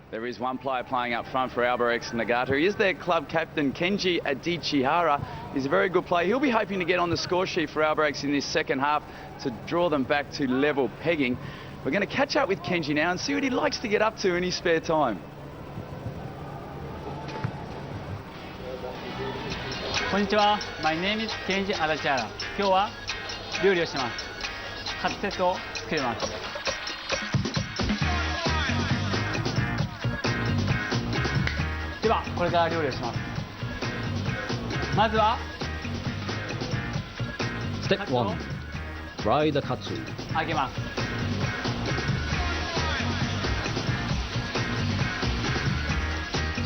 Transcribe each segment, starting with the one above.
There is one player playing up front for Albirex Niigata. He is their club captain, Kenji Adichihara. He's a very good player. He'll be hoping to get on the score sheet for Albirex in this second half to draw them back to level pegging. We're going to catch up with Kenji now and see what he likes to get up to in his spare time. Konnichiwa. My name is Kenji Adichihara. 今日は料理をします。カツセットを作ります。ではこれから料理をします。まずは Step 1. Fry the katsu. 揚げます。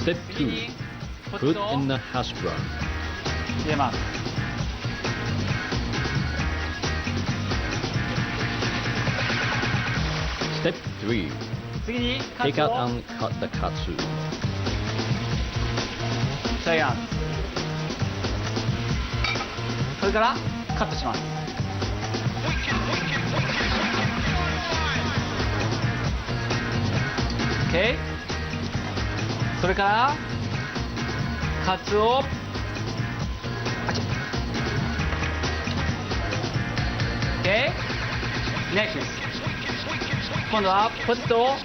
Step 2. Put in the hash brown. 入れます。Step 3. 次にカツ Take out を and cut the katsu. 仕上げます。それからカットします。OK。それからカツをOK。Next。今度はポテトを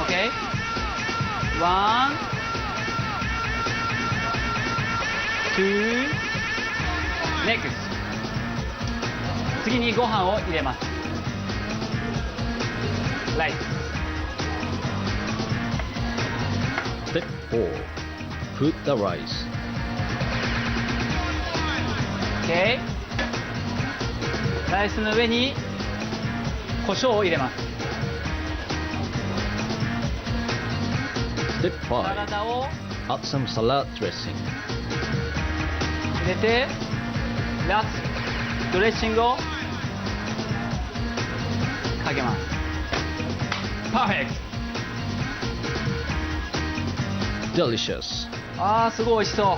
OK。1、2、Next。次にご飯を入れます。ライス。Step 4. Put the rice. OK。ライスの上に胡椒を入れます。Step サラ5. ダを Add some salad dressing. 入れて、ラストドレッシングをかけます。パーフェクト。 Delicious. あー、すごい美味しそう。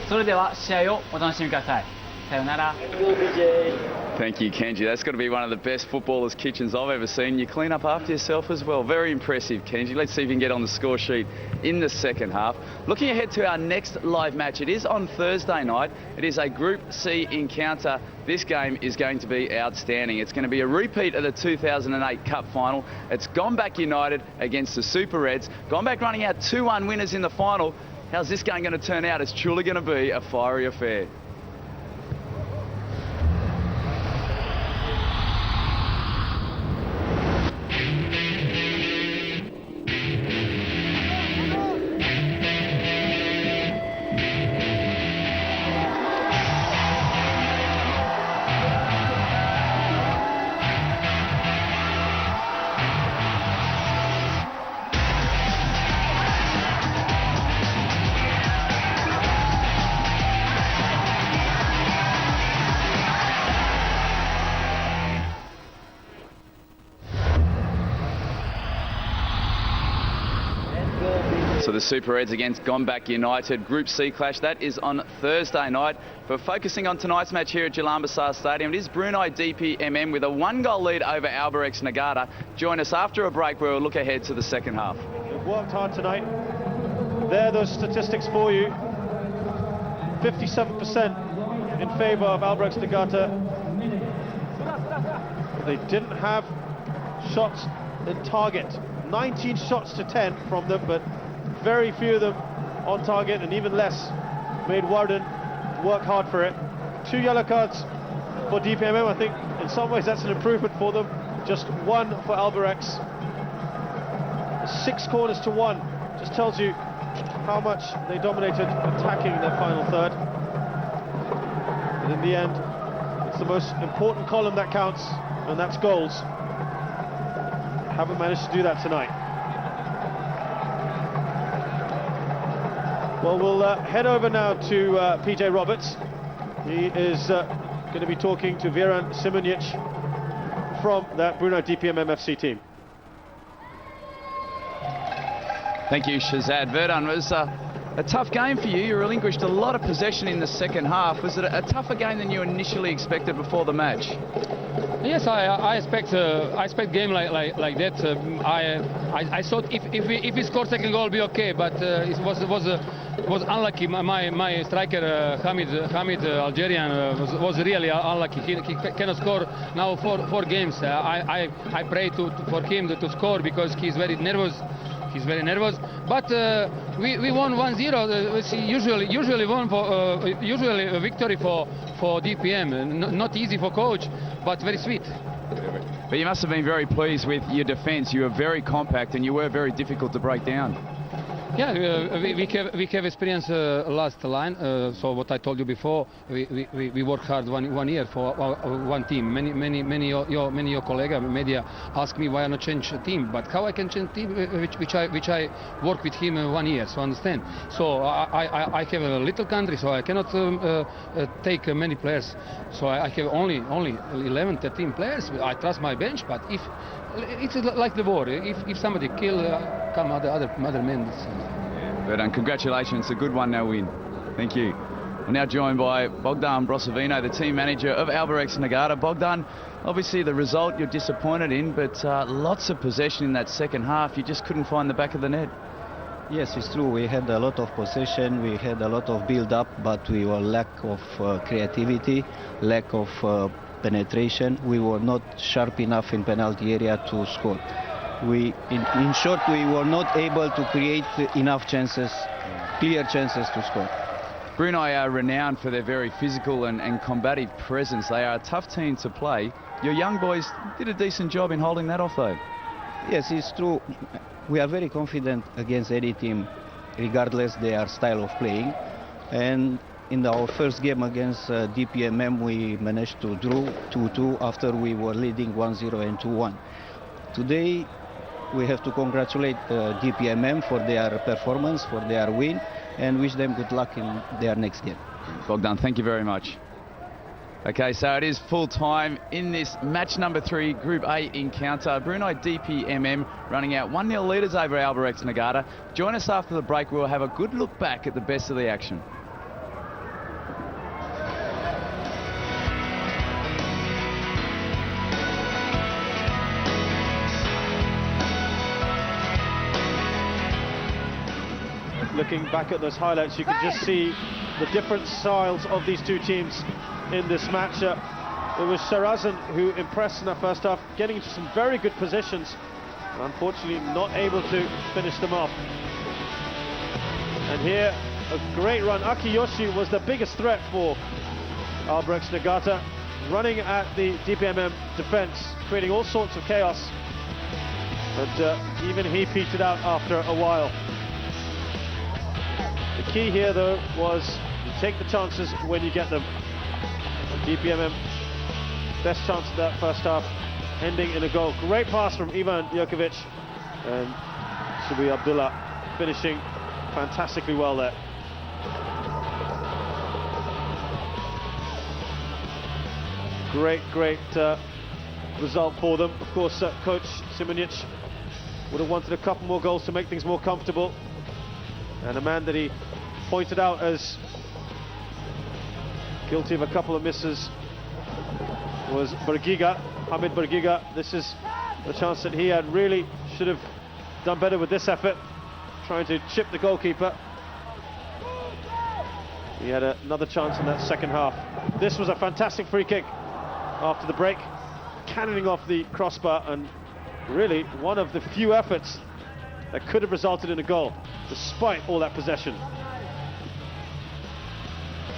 それでは試合をお楽しみください。さよなら。Thank you, Kenji. That's got to be one of the best footballers' kitchens I've ever seen. You clean up after yourself as well. Very impressive, Kenji. Let's see if you can get on the score sheet in the second half. Looking ahead to our next live match, it is on Thursday night. It is a Group C encounter. This game is going to be outstanding. It's going to be a repeat of the 2008 Cup final. It's Gombak United against the Super Reds. Gombak running out 2-1 winners in the final. How's this game going to turn out? It's truly going to be a fiery affair. So the Super Reds against Gombak United, Group C clash. That is on Thursday night. But focusing on tonight's match here at Jalan Besar Stadium, it is Brunei DPMM with a 1-goal lead over Albirex Niigata. Join us after a break where we'll look ahead to the second half. They've worked hard tonight. There are those statistics for you. 57% in favour of Albirex Niigata. They didn't have shots in target. 19 shots to 10 from them, but very few of them on target, and even less made Warden work hard for it. 2 yellow cards for DPMM. I think in some ways that's an improvement for them. Just 1 for Albirex. 6 corners to 1. Just tells you how much they dominated attacking their final third. And in the end, it's the most important column that counts, and that's goals. Haven't managed to do that tonight. Well, we'll head over now to PJ Roberts. He is going to be talking to Viran Simonic from that Brunei DPMM FC team. Thank you, Shazad. Verdan was A tough game for you. You relinquished a lot of possession in the second half. Was it a tougher game than you initially expected before the match? Yes, I expect game like that. I thought if we score second goal, be okay. But it was unlucky. My striker Hamid Algerian was really unlucky. He cannot score now four games. I pray for him to score because he's very nervous. He's very nervous, but we won 1-0. Usually a victory for DPM. Not easy for coach, but very sweet. But you must have been very pleased with your defence. You were very compact and you were very difficult to break down. Yeah, we have experience last line. So what I told you before, we work hard one year for one team. Many your colleagues media ask me why I not change team, but how I can change team which I work with him 1 year. So understand. So I have a little country, so I cannot take many players. So I have only 11, 13 players. I trust my bench, but if it's like the war, if somebody kill, come other men. But congratulations, a good 1-0 win. Thank you. We're now joined by Bogdan Brosovino, the team manager of Albirex Niigata. Bogdan, obviously the result you're disappointed in, but lots of possession in that second half. You just couldn't find the back of the net. Yes, it's true. We had a lot of possession, we had a lot of build-up, but we were lack of creativity, lack of penetration. We were not sharp enough in penalty area to score. In short, we were not able to create enough chances, clear chances to score. Brunei are renowned for their very physical and combative presence. They are a tough team to play. Your young boys did a decent job in holding that off, though. Yes, it's true. We are very confident against any team, regardless their style of playing. And in our first game against DPMM, we managed to draw 2-2 after we were leading 1-0 and 2-1. Today, we have to congratulate DPMM for their performance, for their win, and wish them good luck in their next game. Bogdan, thank you very much. Okay, so it is full time in this match number 3 Group A encounter. Brunei DPMM running out 1-0 leaders over Albirex Niigata. Join us after the break. We'll have a good look back at the best of the action. Looking back at those highlights, you can just see the different styles of these two teams in this match. It was Sharazan who impressed in that first half, getting into some very good positions, unfortunately not able to finish them off. And here, a great run. Akiyoshi was the biggest threat for Albirex Niigata, running at the DPMM defence, creating all sorts of chaos. But even he petered out after a while. The key here, though, was you take the chances when you get them. And DPMM, best chance of that first half, ending in a goal. Great pass from Ivan Jokovic, and Subhi Abdilah finishing fantastically well there. Great result for them. Of course, Coach Simonic would have wanted a couple more goals to make things more comfortable. And a man that he pointed out as guilty of a couple of misses was Bergiga, Hamid Bergiga. This is the chance that he had. Really should have done better with this effort, trying to chip the goalkeeper. He had another chance in that second half. This was a fantastic free kick after the break, cannoning off the crossbar, and really one of the few efforts that could have resulted in a goal, despite all that possession.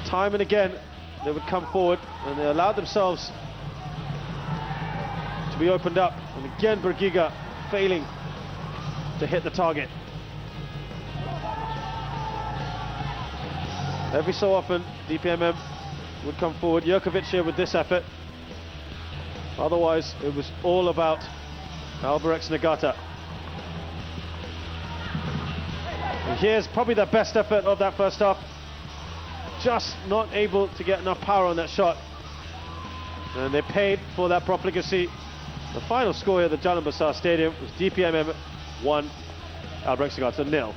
Time and again, they would come forward and they allowed themselves to be opened up. And again, Bergiga failing to hit the target. Every so often, DPMM would come forward. Jokovic here with this effort. Otherwise, it was all about Albirex Niigata. And here's probably the best effort of that first half. Just not able to get enough power on that shot. And they paid for that profligacy. The final score here at the Jalan Besar Stadium was DPMM 1, Albirex Niigata 0.